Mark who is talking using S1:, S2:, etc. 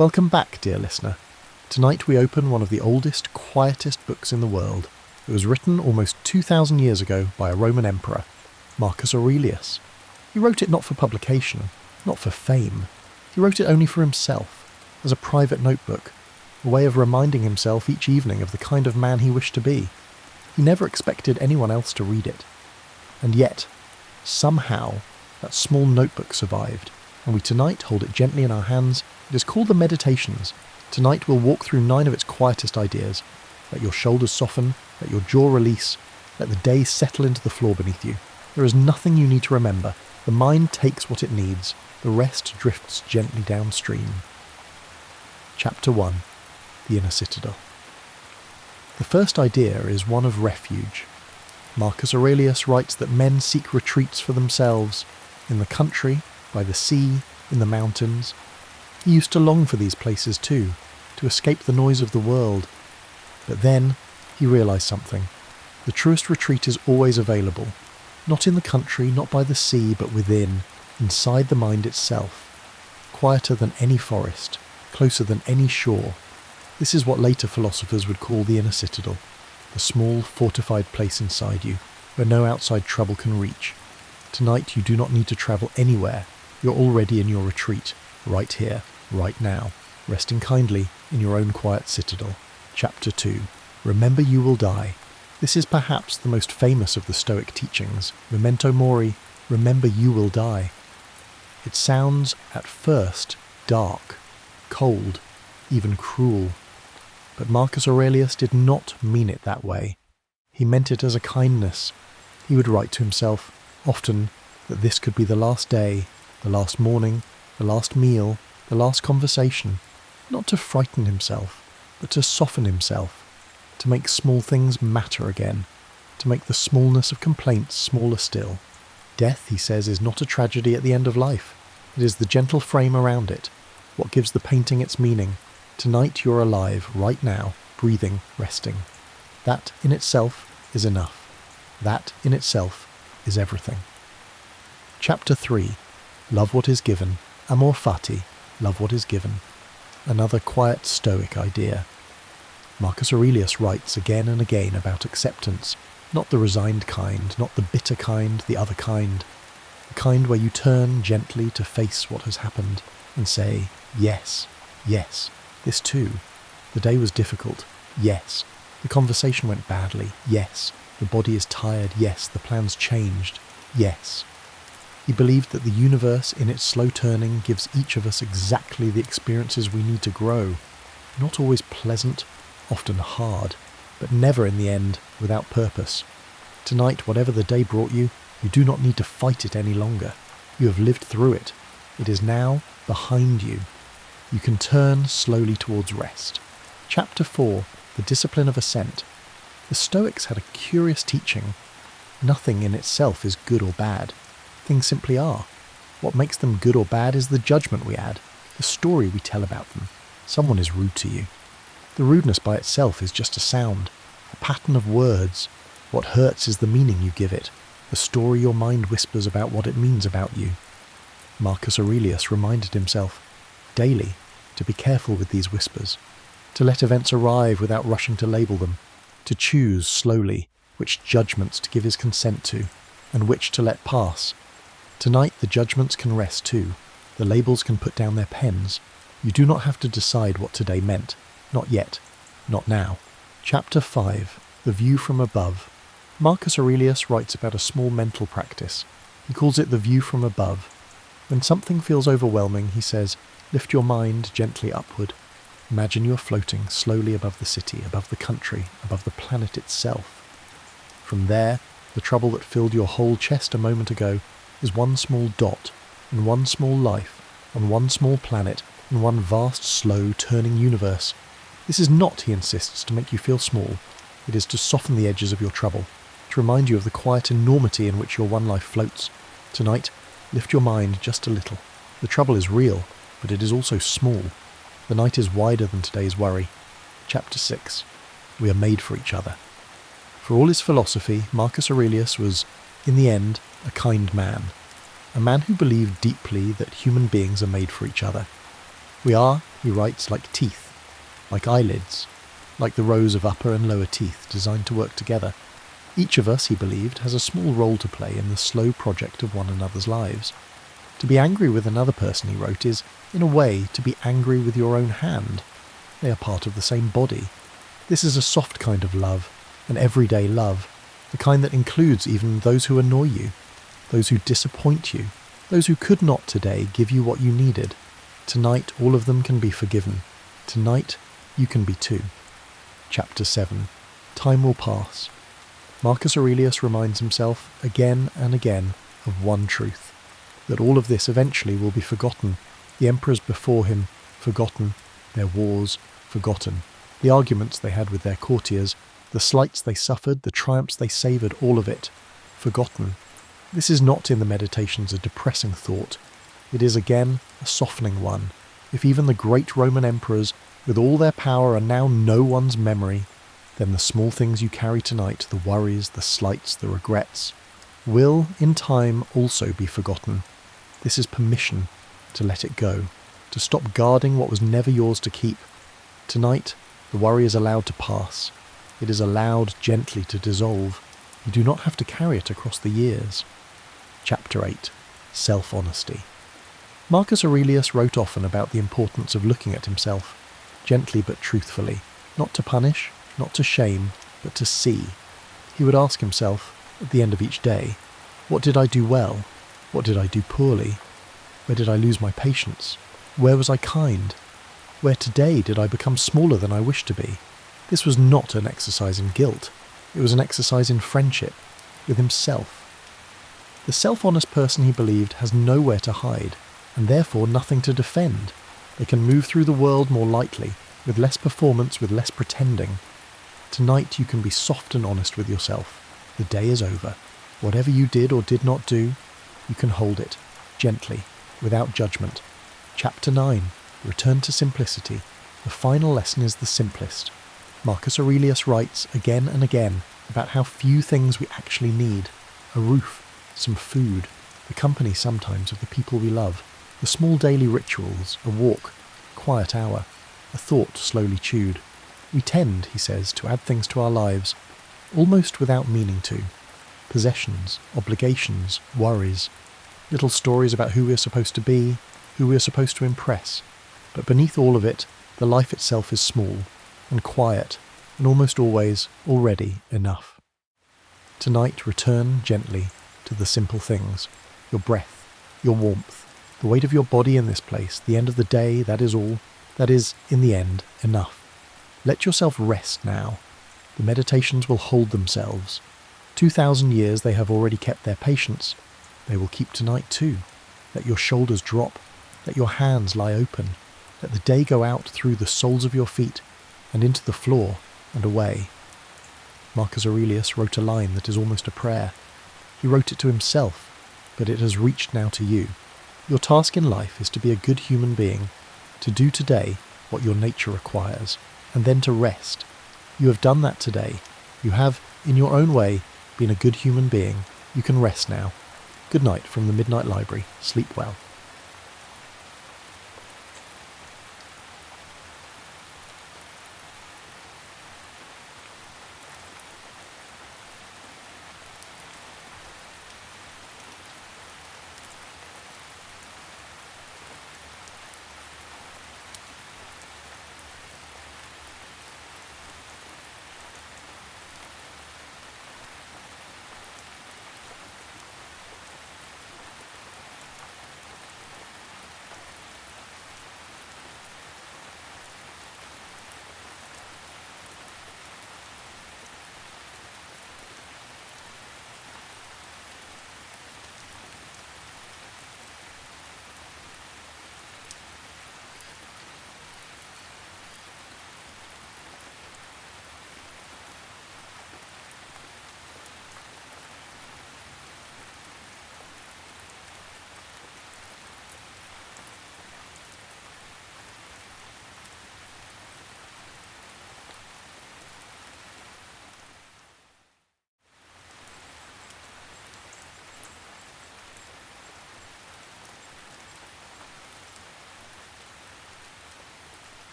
S1: Welcome back, dear listener. Tonight we open one of the oldest, quietest books in the world. It was written almost 2,000 years ago by a Roman emperor, Marcus Aurelius. He wrote it not for publication, not for fame. He wrote it only for himself, as a private notebook, a way of reminding himself each evening of the kind of man he wished to be. He never expected anyone else to read it. And yet, somehow, that small notebook survived, and we tonight hold it gently in our hands. It is called the Meditations. Tonight we'll walk through 9 of its quietest ideas. Let your shoulders soften, let your jaw release, let the day settle into the floor beneath you. There is nothing you need to remember. The mind takes what it needs. The rest drifts gently downstream. Chapter 1. The Inner Citadel. The first idea is one of refuge. Marcus Aurelius writes that men seek retreats for themselves, in the country, by the sea, in the mountains. He used to long for these places too, to escape the noise of the world. But then he realised something. The truest retreat is always available. Not in the country, not by the sea, but within, inside the mind itself. Quieter than any forest, closer than any shore. This is what later philosophers would call the inner citadel, the small, fortified place inside you, where no outside trouble can reach. Tonight you do not need to travel anywhere. You're already in your retreat, right here, right now, resting kindly in your own quiet citadel. Chapter 2. Remember you will die. This is perhaps the most famous of the Stoic teachings. Memento mori, remember you will die. It sounds, at first, dark, cold, even cruel. But Marcus Aurelius did not mean it that way. He meant it as a kindness. He would write to himself, often, that this could be the last day, the last morning, the last meal, the last conversation, not to frighten himself, but to soften himself, to make small things matter again, to make the smallness of complaints smaller still. Death, he says, is not a tragedy at the end of life. It is the gentle frame around it, what gives the painting its meaning. Tonight you're alive, right now, breathing, resting. That in itself is enough. That in itself is everything. Chapter 3. Love what is given. Amor fati. Love what is given. Another quiet Stoic idea. Marcus Aurelius writes again and again about acceptance, not the resigned kind, not the bitter kind, the other kind. The kind where you turn gently to face what has happened and say, yes, yes, this too. The day was difficult, yes. The conversation went badly, yes. The body is tired, yes. The plans changed, yes. He believed that the universe, in its slow turning, gives each of us exactly the experiences we need to grow. Not always pleasant, often hard, but never in the end without purpose. Tonight, whatever the day brought you, you do not need to fight it any longer. You have lived through it. It is now behind you. You can turn slowly towards rest. Chapter 4. The Discipline of Ascent. The Stoics had a curious teaching. Nothing in itself is good or bad. Things simply are. What makes them good or bad is the judgment we add, the story we tell about them. Someone is rude to you. The rudeness by itself is just a sound, a pattern of words. What hurts is the meaning you give it, the story your mind whispers about what it means about you. Marcus Aurelius reminded himself, daily, to be careful with these whispers, to let events arrive without rushing to label them, to choose slowly which judgments to give his consent to, and which to let pass. Tonight the judgments can rest too. The labels can put down their pens. You do not have to decide what today meant. Not yet. Not now. Chapter 5. The View from Above. Marcus Aurelius writes about a small mental practice. He calls it the view from above. When something feels overwhelming, he says, lift your mind gently upward. Imagine you are floating slowly above the city, above the country, above the planet itself. From there, the trouble that filled your whole chest a moment ago is one small dot, in one small life, on one small planet, in one vast, slow, turning universe. This is not, he insists, to make you feel small. It is to soften the edges of your trouble, to remind you of the quiet enormity in which your one life floats. Tonight, lift your mind just a little. The trouble is real, but it is also small. The night is wider than today's worry. Chapter 6. We are made for each other. For all his philosophy, Marcus Aurelius was, in the end, a kind man. A man who believed deeply that human beings are made for each other. We are, he writes, like teeth, like eyelids, like the rows of upper and lower teeth designed to work together. Each of us, he believed, has a small role to play in the slow project of one another's lives. To be angry with another person, he wrote, is, in a way, to be angry with your own hand. They are part of the same body. This is a soft kind of love, an everyday love, the kind that includes even those who annoy you, those who disappoint you, those who could not today give you what you needed. Tonight all of them can be forgiven. Tonight you can be too. Chapter 7. Time will pass. Marcus Aurelius reminds himself again and again of one truth, that all of this eventually will be forgotten. The emperors before him, forgotten. Their wars, forgotten. The arguments they had with their courtiers, the slights they suffered, the triumphs they savoured, all of it, forgotten. This is not in the Meditations a depressing thought. It is again a softening one. If even the great Roman emperors, with all their power, are now no one's memory, then the small things you carry tonight, the worries, the slights, the regrets, will, in time, also be forgotten. This is permission to let it go, to stop guarding what was never yours to keep. Tonight, the worry is allowed to pass. It is allowed gently to dissolve. You do not have to carry it across the years. Chapter 8. Self-honesty. Marcus Aurelius wrote often about the importance of looking at himself, gently but truthfully, not to punish, not to shame, but to see. He would ask himself, at the end of each day, what did I do well? What did I do poorly? Where did I lose my patience? Where was I kind? Where today did I become smaller than I wished to be? This was not an exercise in guilt. It was an exercise in friendship with himself. The self-honest person, he believed, has nowhere to hide, and therefore nothing to defend. They can move through the world more lightly, with less performance, with less pretending. Tonight you can be soft and honest with yourself. The day is over. Whatever you did or did not do, you can hold it, gently, without judgment. Chapter 9. Return to simplicity. The final lesson is the simplest. Marcus Aurelius writes again and again about how few things we actually need. A roof, some food, the company sometimes of the people we love, the small daily rituals, a walk, a quiet hour, a thought slowly chewed. We tend, he says, to add things to our lives, almost without meaning to. Possessions, obligations, worries, little stories about who we are supposed to be, who we are supposed to impress. But beneath all of it, the life itself is small and quiet, and almost always already enough. Tonight return gently to the simple things, your breath, your warmth, the weight of your body in this place, the end of the day, that is all, that is, in the end, enough. Let yourself rest now. The meditations will hold themselves. 2,000 years they have already kept their patience. They will keep tonight too. Let your shoulders drop. Let your hands lie open. Let the day go out through the soles of your feet and into the floor and away. Marcus Aurelius wrote a line that is almost a prayer. He wrote it to himself, but it has reached now to you. Your task in life is to be a good human being, to do today what your nature requires, and then to rest. You have done that today. You have, in your own way, been a good human being. You can rest now. Good night from the Midnight Library. Sleep well.